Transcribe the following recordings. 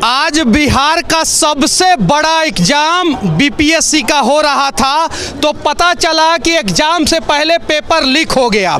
आज बिहार का सबसे बड़ा एग्जाम बीपीएससी का हो रहा था, तो पता चला कि एग्जाम से पहले पेपर लीक हो गया।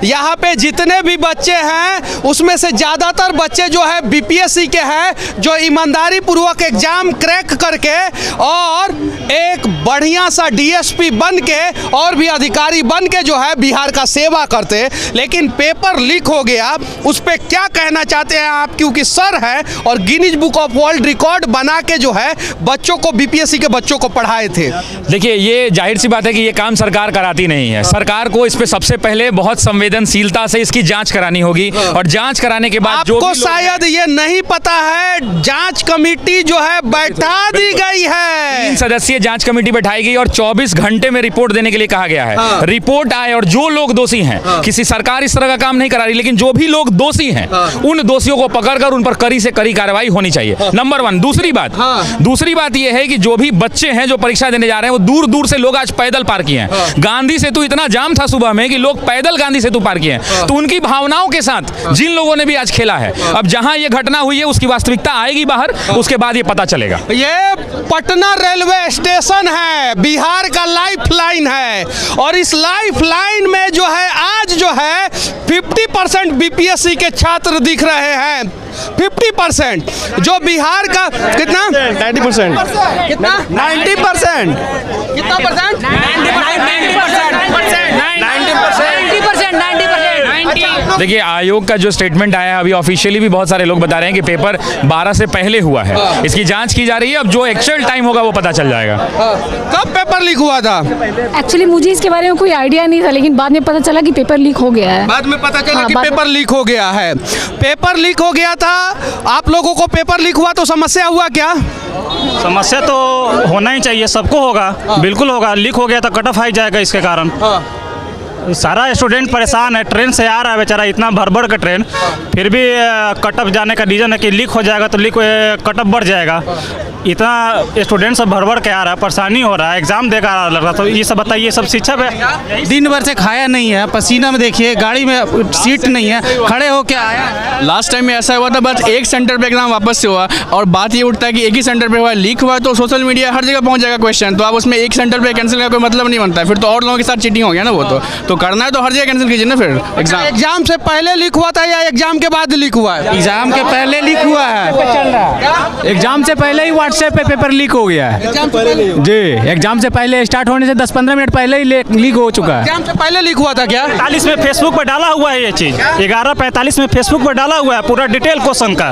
यहाँ पे जितने भी बच्चे हैं उसमें से ज़्यादातर बच्चे जो है बीपीएससी के हैं, जो ईमानदारी पूर्वक एग्जाम क्रैक करके और एक बढ़िया सा डीएसपी बन के और भी अधिकारी बन के जो है बिहार का सेवा करते। लेकिन पेपर लीक हो गया, उस पर क्या कहना चाहते हैं आप? क्योंकि सर है और Guinness book of world record बना के जो है बच्चों को, बीपीएससी के बच्चों को पढ़ाए थे। देखिए, ये जाहिर सी बात है कि ये काम सरकार कराती नहीं है। सरकार को इस पे सबसे पहले बहुत संवेदनशीलता से इसकी जांच करानी होगी और जांच कराने के बाद आपको शायद ये नहीं पता है, जांच कमेटी जो है बैठा दी गई है। 3 सदस्यीय जांच कमेटी बैठाई गई और 24 घंटे में रिपोर्ट देने के लिए कहा गया है। रिपोर्ट आए और जो लोग दोषी हैं, किसी सरकार इस तरह का काम नहीं करा रही, लेकिन जो भी लोग दोषी हैं उन दोषियों को पकड़कर उन पर कड़ी से कड़ी कार्रवाई होनी चाहिए। नंबर 1। दूसरी बात यह है कि जो भी बच्चे हैं जो परीक्षा देने जा रहे हैं, वो दूर दूर से लोग आज पैदल पार किए हैं। गांधी सेतु इतना जाम था सुबह में कि लोग पैदल गांधी सेतु पार किए हैं। तो उनकी भावनाओं के साथ जिन लोगों ने भी आज खेला है, अब जहां ये घटना हुई है उसकी वास्तविकता आएगी बाहर, उसके बाद ये पता चलेगा। ये पटना रेलवे स्टेशन है, बिहार का लाइफ लाइन है, और इस लाइफ लाइन में जो है आज जो है 50% बीपीएससी के छात्र दिख रहे हैं। 50% जो बिहार का कितना 90%। कितना 90%। कितना परसेंट 90%। देखिए, आयोग का जो स्टेटमेंट आया है अभी ऑफिशियली भी बहुत सारे लोग बता रहे हैं कि पेपर 12 से पहले हुआ है। इसकी जांच की जा रही है। अब जो एक्चुअल टाइम होगा वो पता चल जाएगा। कब पेपर लीक हुआ था? एक्चुअली मुझे इसके बारे में कोई आइडिया नहीं था, लेकिन बाद में पता चला कि पेपर लीक हो गया है। बाद में पता चला कि पेपर लीक हो गया है। पेपर लीक हो गया था। आप लोगों को पेपर लीक हुआ तो समस्या हुआ क्या? समस्या तो होना ही चाहिए, सबको होगा, बिल्कुल होगा। लीक हो गया तो कट ऑफ हाई जाएगा इसके कारण। सारा स्टूडेंट परेशान है। ट्रेन से आ रहा है बेचारा, इतना भर का ट्रेन, फिर भी कट ऑफ जाने का रीजन है कि लीक हो जाएगा तो कट ऑफ बढ़ जाएगा। इतना स्टूडेंट सब भर के आ रहा है, परेशानी हो रहा है, एग्जाम देकर लग रहा। तो ये सब बताइए, सब शिक्षक है, दिन भर से खाया नहीं है, पसीना में देखिए, गाड़ी में सीट नहीं है, खड़े होके आया। लास्ट टाइम में ऐसा हुआ था, बस एक सेंटर पे एग्जाम वापस से हुआ, और बात ये उठता है कि एक ही सेंटर पे हुआ, लीक हुआ तो सोशल मीडिया हर जगह पहुंच जाएगा क्वेश्चन, तो आप उसमें एक सेंटर पे कैंसिल का कोई मतलब नहीं बनता है। फिर तो और लोगों के साथ चीटिंग हो गया ना। वो तो करना है तो हर जगह कैंसिल कीजिए ना। फिर एग्जाम से पहले लीक हुआ था या एग्जाम के बाद लीक हुआ है? एग्जाम के पहले लीक हुआ है। एग्जाम से पहले ही व्हाट्सएप पे पेपर लीक हो गया है जी। एग्जाम से पहले स्टार्ट होने से 10-15 मिनट पहले ही लीक हो चुका है। एग्जाम से पहले लीक हुआ था क्या? 45 में फेसबुक पर डाला हुआ है ये चीज। 11:45 में फेसबुक पर डाला हुआ है पूरा डिटेल क्वेश्चन का।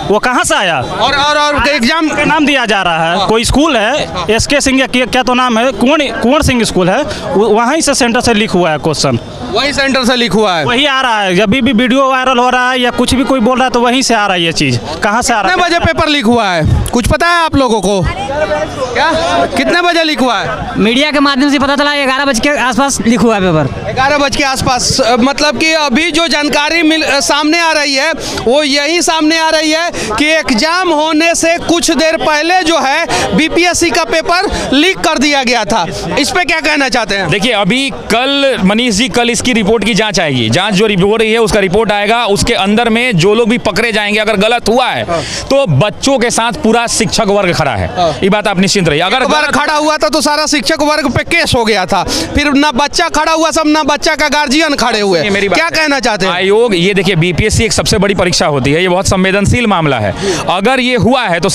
वो कहाँ से आया? और एग्जाम का नाम दिया जा रहा है, कोई स्कूल है SK सिंह, क्या तो नाम है, कुंवर सिंह स्कूल है, वहीं से सेंटर से लीक हुआ है क्वेश्चन। वही सेंटर से लीक हुआ है, वही आ रहा है। जब भी वीडियो वायरल हो रहा है या कुछ भी कोई बोल रहा है तो वहीं से आ रहा है ये चीज। कहाँ से आ रहा है? कितने बजे पेपर लीक हुआ है? कुछ पता है आप लोगों को? क्या कितने बजे लीक हुआ है? मीडिया के माध्यम से पता चला 11 बजे के आसपास लीक हुआ है पेपर। 11 बजे के आसपास, मतलब कि अभी जो जानकारी सामने आ रही है वो यही सामने आ रही है कि एग्जाम होने से कुछ देर पहले जो है बीपीएससी का पेपर लीक कर दिया गया था। इस पे क्या कहना चाहते हैं? देखिए, अभी कल मनीष जी, कल इसकी रिपोर्ट की जांच आएगी। जांच जो हो रही है उसका रिपोर्ट आएगा, उसके अंदर में जो लोग भी पकड़े जाएंगे, अगर गलत हुआ है तो बच्चों के साथ पूरा शिक्षक वर्ग खड़ा है। ये बात आप निश्चिंत रहिए। अगर खड़ा हुआ था तो सारा शिक्षक वर्ग पे केस हो गया था, फिर ना बच्चा खड़ा हुआ, सब ना बच्चा का गार्जियन खड़े हुए। क्या कहना चाहते हैं? आयोग, ये देखिए, बीपीएससी एक सबसे बड़ी परीक्षा होती है, ये बहुत संवेदनशील मामला है। अगर ये हुआ है तो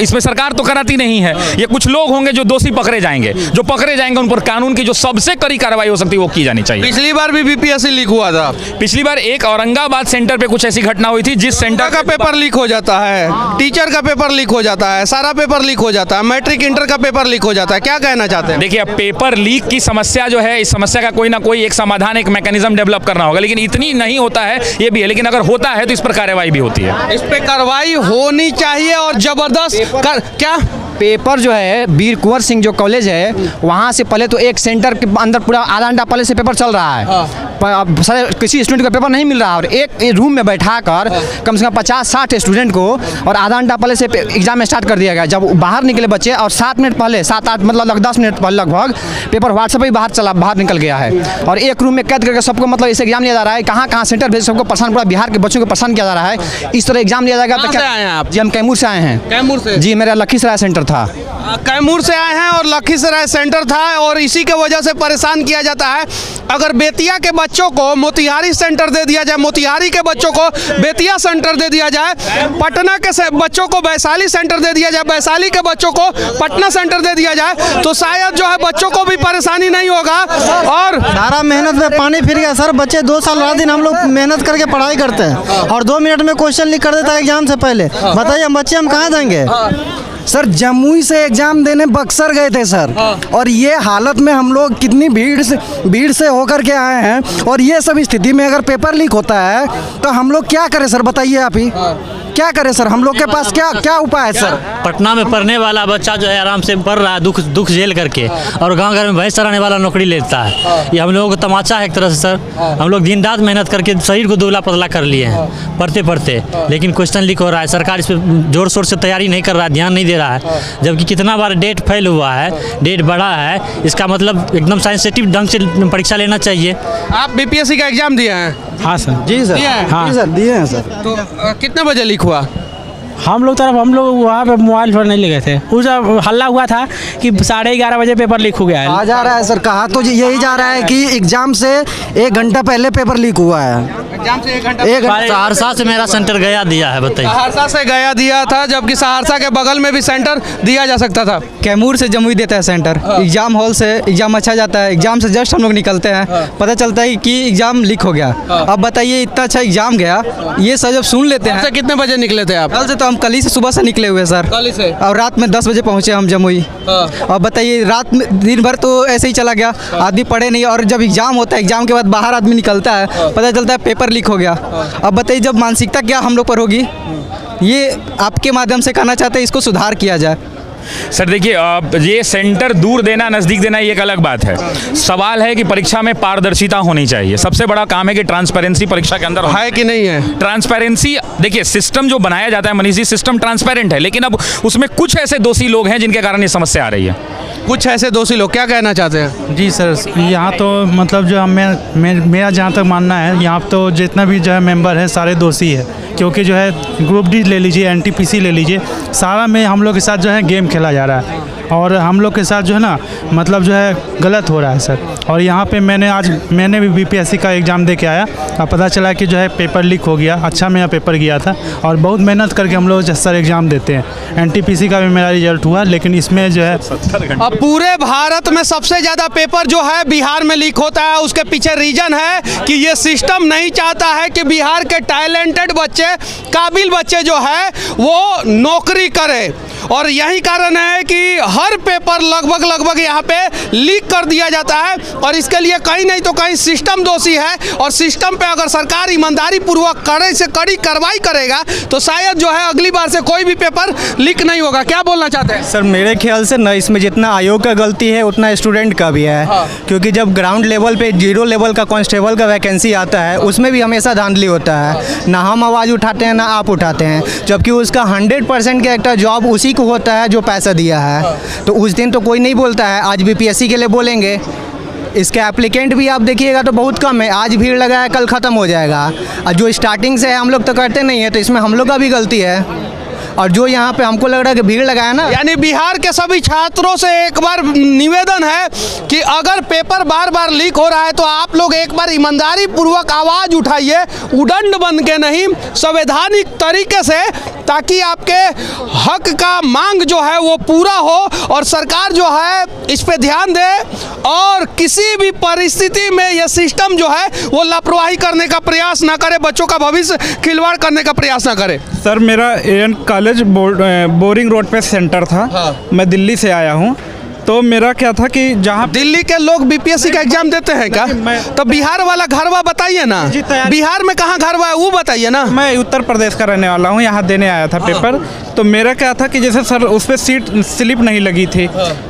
इसमें सरकार तो कराती नहीं है। ये कुछ लोग होंगे जो दोषी पकड़े जाएंगे, जो पकड़े जाएंगे उन पर कानून की जो सबसे कड़ी कार्रवाई हो सकती है वो की जानी चाहिए। पिछली बार भी बीपीएससी लीक हुआ था। पिछली बार एक औरंगाबाद सेंटर पे कुछ ऐसी घटना हुई थी जिस सेंटर का पेपर लीक हो जाता है, टीचर का पेपर लीक हो जाता है, सारा पेपर लीक हो जाता है, मैट्रिक इंटर का पेपर लीक हो जाता है। क्या कहना चाहते हैं? देखिए, पेपर लीक की समस्या जो है, इस समस्या का कोई ना कोई एक समाधान, एक मैकेनिज्म डेवलप करना होगा, लेकिन इतनी नहीं होता है ये भी है। लेकिन अगर होता है तो इस पर कार्रवाई भी होती है। इस पर कार्रवाई होनी चाहिए और जबरदस्त क्या पेपर जो है वीर कुंवर सिंह जो कॉलेज है वहाँ से पहले तो एक सेंटर के अंदर पूरा आधा घंटा पहले से पेपर चल रहा है। सारे किसी स्टूडेंट का पेपर नहीं मिल रहा, और एक रूम में बैठा कर कम से कम 50-60 स्टूडेंट को और आधा घंटा पहले पहले से एग्जाम स्टार्ट कर दिया गया। जब बाहर निकले बच्चे और 7 मिनट पहले 7-8 मतलब 10 मिनट पहले लगभग पेपर व्हाट्सएप ही बाहर निकल गया है और एक रूम में कैद करके सबको मतलब इसे एग्जाम लिया जा रहा है। कहाँ सेंटर भेज सबको परेशान, पूरा बिहार के बच्चों को परेशान किया जा रहा है। इस तरह एग्जाम लिया जाएगा। कहाँ से आए हैं आप? जी हम कैमूर से आए हैं। कैमूर से? जी मेरा लखीसराय सेंटर था। कैमूर से आए हैं और लखीसराय सेंटर था और इसी के वजह से परेशान किया जाता है। अगर बेतिया के बच्चों को मोतिहारी सेंटर दे दिया जाए, मोतिहारी के बच्चों को बेतिया सेंटर दे दिया जाए, पटना के बच्चों को वैशाली सेंटर दे दिया जाए, वैशाली के बच्चों को पटना सेंटर दे दिया जाए तो शायद जो है बच्चों को भी परेशानी नहीं होगा। और सारा मेहनत में पानी फिर गया सर। बच्चे 2 साल रात दिन हम लोग मेहनत करके पढ़ाई करते हैं और 2 मिनट में क्वेश्चन लिख कर देता है एग्जाम से पहले। बताइए हम बच्चे हम कहाँ जाएंगे? सर जमुई से एग्जाम देने बक्सर गए थे सर और ये हालत में हम लोग कितनी भीड़ से होकर के आए हैं और ये सब स्थिति में अगर पेपर लीक होता है तो हम लोग क्या करें सर? बताइए आप ही क्या करें सर? हम लोग के पास क्या उपाय है सर? पटना में पढ़ने वाला बच्चा जो है आराम से पढ़ रहा है दुख झेल करके और गांव घर में भैंस चराने वाला नौकरी लेता है। ये हम लोगों को तमाचा है एक तरह से सर। हम लोग दिन रात मेहनत करके शरीर को दुबला पतला कर लिए हैं पढ़ते लेकिन क्वेश्चन लीक हो रहा है। सरकार इस पर जोर शोर से तैयारी नहीं कर रहा है, ध्यान नहीं दे रहा है। जबकि कितना बार डेट फेल हुआ है, डेट बढ़ा है, इसका मतलब एकदम सेंसिटिव ढंग से परीक्षा लेना चाहिए। आप बीपीएससी का एग्जाम दिए हैं? हाँ सर। जी सर। हाँ। जी सर दिए हैं सर। तो कितने बजे लीक हुआ? हम लोग वहाँ पे मोबाइल पर नहीं ले गए थे। उस हल्ला हुआ था कि 11:30 बजे पेपर लीक हो गया है। आ जा रहा है सर। कहा तो यही जा रहा है कि एग्जाम से 1 घंटा पहले पेपर लीक हुआ है। एग्जाम से 1 घंटा सहरसा से मेरा सेंटर गया दिया है। बताइए। सहरसा से गया दिया था जबकि सहरसा के बगल में भी सेंटर दिया जा सकता था। कैमूर से जमुई देता है सेंटर। एग्जाम हॉल से एग्जाम अच्छा जाता है। एग्जाम से जस्ट हम लोग निकलते हैं पता चलता है कि एग्जाम लीक हो गया। अब बताइए इतना अच्छा एग्जाम गया, ये सब जब सुन लेते हैं। कितने बजे निकले थे आप? कल से तो हम कल ही से सुबह से निकले हुए सर। कल से? और रात में 10 बजे पहुंचे हम जमुई। अब बताइए रात में दिन भर तो ऐसे ही चला गया, आदमी पढ़े नहीं और जब एग्जाम होता है एग्जाम के बाद बाहर आदमी निकलता है पता चलता है पेपर लीक हो गया। अब बताइए जब मानसिकता क्या हम लोग पर होगी। ये आपके माध्यम से कहना चाहते हैं इसको सुधार किया जाए। सर देखिए, ये सेंटर दूर देना नज़दीक देना ये एक अलग बात है। सवाल है कि परीक्षा में पारदर्शिता होनी चाहिए। सबसे बड़ा काम है कि ट्रांसपेरेंसी परीक्षा के अंदर है कि नहीं है। ट्रांसपेरेंसी देखिए, सिस्टम जो बनाया जाता है मनीष जी, सिस्टम ट्रांसपेरेंट है, लेकिन अब उसमें कुछ ऐसे दोषी लोग हैं जिनके कारण ये समस्या आ रही है। कुछ ऐसे दोषी लोग, क्या कहना चाहते हैं? जी सर, यहाँ तो मतलब जो मेरा जहाँ तक मानना है, यहाँ तो जितना भी जो है मेंबर है सारे दोषी है। क्योंकि जो है ग्रुप डी ले लीजिए, एनटीपीसी ले लीजिए, सारा में हम लोग के साथ जो है गेम खेला जा रहा है और हम लोग के साथ जो है ना मतलब जो है गलत हो रहा है सर। और यहाँ पे मैंने भी बीपीएससी का एग्ज़ाम दे के आया और पता चला कि जो है पेपर लीक हो गया। अच्छा मेरा पेपर गया था और बहुत मेहनत करके हम लोग सर एग्ज़ाम देते हैं। एनटीपीसी का भी मेरा रिजल्ट हुआ, लेकिन इसमें जो है अब पूरे भारत में सबसे ज़्यादा पेपर जो है बिहार में लीक होता है। उसके पीछे रीजन है कि ये सिस्टम नहीं चाहता है कि बिहार के टैलेंटेड बच्चे, काबिल बच्चे जो है वो नौकरी करे और यही कारण है कि हर पेपर लगभग यहाँ पे लीक कर दिया जाता है और इसके लिए कहीं नहीं तो कहीं सिस्टम दोषी है। और सिस्टम पे अगर सरकार ईमानदारी पूर्वक कड़े से कड़ी कार्रवाई करेगा तो शायद जो है अगली बार से कोई भी पेपर लीक नहीं होगा। क्या बोलना चाहते हैं? सर मेरे ख्याल से ना इसमें जितना आयोग का गलती है उतना स्टूडेंट का भी है। क्योंकि जब ग्राउंड लेवल पे 0 लेवल का कांस्टेबल का वैकेंसी आता है उसमें भी हमेशा धांधली होता है। ना हम आवाज़ उठाते हैं ना आप उठाते हैं, जबकि उसका 100% कैरेक्टर जॉब उसी को होता है जो पैसा दिया है। तो उस दिन तो कोई नहीं बोलता है, आज बीपीएससी के लिए बोलेंगे। इसके एप्लीकेंट भी आप देखिएगा तो बहुत कम है। आज भीड़ लगा है कल ख़त्म हो जाएगा। और जो स्टार्टिंग से है हम लोग तो करते नहीं है, तो इसमें हम लोग का भी गलती है। और जो यहाँ पे हमको लग रहा है कि भीड़ लगाया ना, यानी बिहार के सभी छात्रों से एक बार निवेदन है कि अगर पेपर बार बार लीक हो रहा है तो आप लोग एक बार ईमानदारी पूर्वक आवाज़ उठाइए, उदंड बन के नहीं, संवैधानिक तरीके से, ताकि आपके हक का मांग जो है वो पूरा हो और सरकार जो है इस पे ध्यान दे और किसी भी परिस्थिति में ये सिस्टम जो है वो लापरवाही करने का प्रयास ना करे, बच्चों का भविष्य खिलवाड़ करने का प्रयास ना करे। सर मेरा एएन कॉलेज बोरिंग रोड पे सेंटर था। मैं दिल्ली से आया हूँ तो मेरा क्या था कि जहाँ दिल्ली के लोग बीपीएससी का एग्जाम देते हैं क्या? तो बिहार वाला घरवा बताइए ना, बिहार में कहाँ घरवा है वो बताइए ना। मैं उत्तर प्रदेश का रहने वाला हूँ, यहाँ देने आया था पेपर। तो मेरा क्या था कि जैसे सर उस पर सीट स्लिप नहीं लगी थी,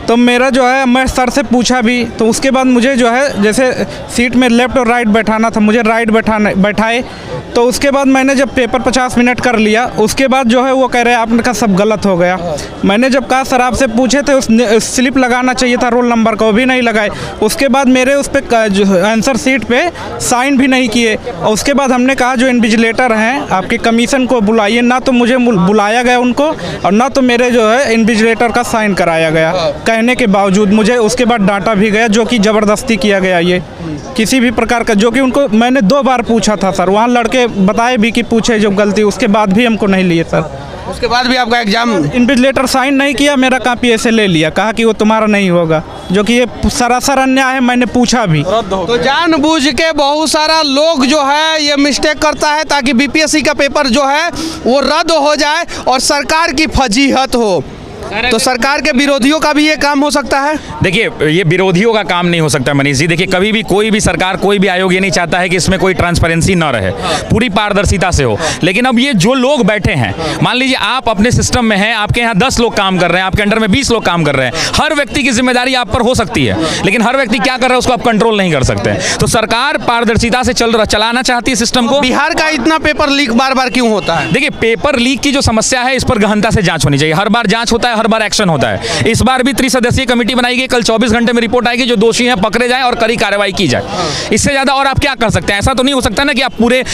तो मेरा जो है मैं सर से पूछा भी, तो उसके बाद मुझे जो है जैसे सीट में लेफ्ट और राइट बैठाना था, मुझे राइट बैठाए। तो उसके बाद मैंने जब पेपर 50 मिनट कर लिया, उसके बाद जो है वो कह रहे हैं आपने कहा सब गलत हो गया। मैंने जब कहा सर आपसे पूछे थे उस स्लिप लगाना चाहिए था रोल नंबर का, वो भी नहीं लगाए। उसके बाद मेरे उस पर आंसर सीट पे साइन भी नहीं किए। और उसके बाद हमने कहा जो इन्विजिलेटर हैं आपके कमीशन को बुलाइए, ना तो मुझे बुलाया गया उनको और ना तो मेरे जो है इन्विजिलेटर का साइन कराया गया। कहने के बावजूद मुझे उसके बाद डांटा भी गया, जो कि ज़बरदस्ती किया गया ये किसी भी प्रकार का, जो कि उनको मैंने 2 बार पूछा था सर, वहाँ लड़के बताए भी कि पूछे जो गलती, उसके बाद भी हमको नहीं लिए सर। उसके बाद भी आपका एग्जाम इन्विजिलेटर साइन नहीं किया, मेरा कॉपी ऐसे ले लिया, कहा कि वो तुम्हारा नहीं होगा, जो कि ये सरासर अन्याय है। मैंने पूछा भी। तो जानबूझ के बहुत सारा लोग जो है ये मिस्टेक करता है ताकि बीपीएससी का पेपर जो है वो रद्द हो जाए और सरकार की फजीहत हो। तो सरकार के विरोधियों का भी ये काम हो सकता है। देखिए, ये विरोधियों का काम नहीं हो सकता मनीष जी। देखिए, कभी भी कोई भी सरकार, कोई भी आयोग ये नहीं चाहता है कि इसमें कोई ट्रांसपेरेंसी ना रहे, पूरी पारदर्शिता से हो। लेकिन अब ये जो लोग बैठे हैं, मान लीजिए आप अपने सिस्टम में हैं, आपके यहाँ 10 लोग काम कर रहे हैं, आपके अंडर में 20 लोग काम कर रहे हैं, हर व्यक्ति की जिम्मेदारी आप पर हो सकती है, लेकिन हर व्यक्ति क्या कर रहा है उसको आप कंट्रोल नहीं कर सकते। तो सरकार पारदर्शिता से चलाना चाहती है सिस्टम को। बिहार का इतना पेपर लीक बार बार क्यों होता है? देखिए, पेपर लीक की जो समस्या है इस पर गहनता से जांच होनी चाहिए। हर बार जांच होता है, हर बार एक्शन होता है। इस बार भी त्रिसदस्यीय कमेटी बनाई गई, कल 24 घंटे में रिपोर्ट आएगी, जो दोषी हैं पकड़े जाएं और कड़ी कार्रवाई की जाए। इससे ज्यादा और आप क्या कर सकते हैं? ऐसा तो नहीं हो सकता ना कि आप पूरे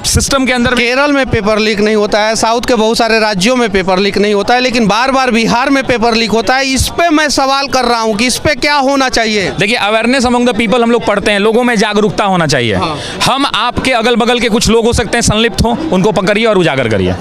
सिस्टम के अंदर। केरल में पेपर लीक नहीं होता है, साउथ के बहुत सारे राज्यों में पेपर लीक नहीं होता है, लेकिन बार बार बिहार में पेपर लीक होता है। इस पे मैं सवाल कर रहा हूँ कि इस पे क्या होना चाहिए? देखिए, अवेयरनेस अमंग द पीपल हम लोग पढ़ते हैं, लोगों में जागरूकता होना चाहिए। हम आपके अगल बगल के कुछ लोग हो सकते हैं संलिप्त हो, उनको पकड़िए और उजागर करिए।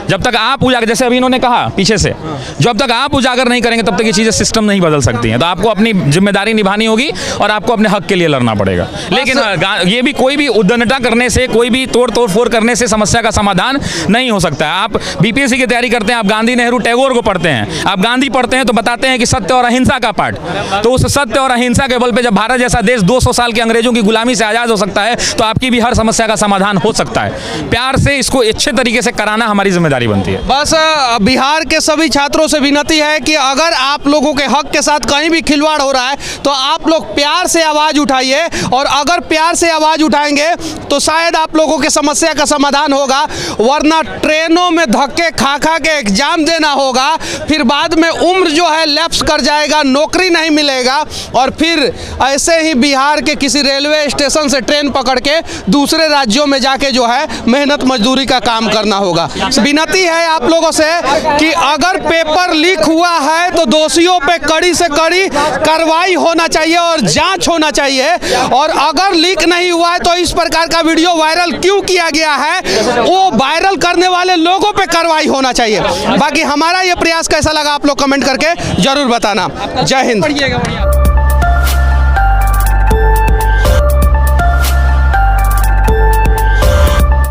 जब तक आप उजागर, जैसे अभी इन्होंने कहा पीछे से, जब तक आप उजागर नहीं करेंगे तब तक ये चीजें सिस्टम नहीं बदल सकती हैं। तो आपको अपनी जिम्मेदारी निभानी होगी और आपको अपने हक के लिए लड़ना पड़ेगा। लेकिन ये भी कोई भी उद्दंडता करने से, कोई भी तोड़ फोड़ करने से समस्या का समाधान नहीं हो सकता है। आप बीपीएससी की तैयारी करते हैं, आप गांधी, नेहरू, टैगोर को पढ़ते हैं, आप गांधी पढ़ते हैं तो बताते हैं कि सत्य और अहिंसा का पाठ। तो उस सत्य और अहिंसा के बल पे जब भारत जैसा देश 200 साल के अंग्रेजों की गुलामी से आजाद हो सकता है, तो आपकी भी हर समस्या का समाधान हो सकता है। प्यार से इसको अच्छे तरीके से कराना हमारी जिम्मेदारी बनती है। बस बिहार के सभी छात्रों से विनती है कि अगर आप लोगों के हक के साथ कहीं भी खिलवाड़ हो रहा है तो आप लोग प्यार से आवाज उठाइए, और अगर प्यार से आवाज उठाएंगे तो शायद आप लोगों के समस्या का समाधान होगा। वरना ट्रेनों में धक्के खा के एग्जाम देना होगा, फिर बाद में उम्र जो है लैप्स कर जाएगा, नौकरी नहीं मिलेगा, और फिर ऐसे ही बिहार के किसी रेलवे स्टेशन से ट्रेन पकड़ के दूसरे राज्यों में जाके जो है मेहनत मजदूरी का काम करना होगा। विनती है आप लोगों से कि अगर पेपर लीक हुआ है तो दोषियों पे कड़ी से कड़ी कार्रवाई होना चाहिए और जांच होना चाहिए, और अगर लीक नहीं हुआ है तो इस प्रकार का वीडियो वायरल क्यों किया गया है, वो वायरल करने वाले लोगों पे कार्रवाई होना चाहिए। बाकी हमारा ये प्रयास कैसा लगा आप लोग कमेंट करके जरूर बताना। जय हिंद।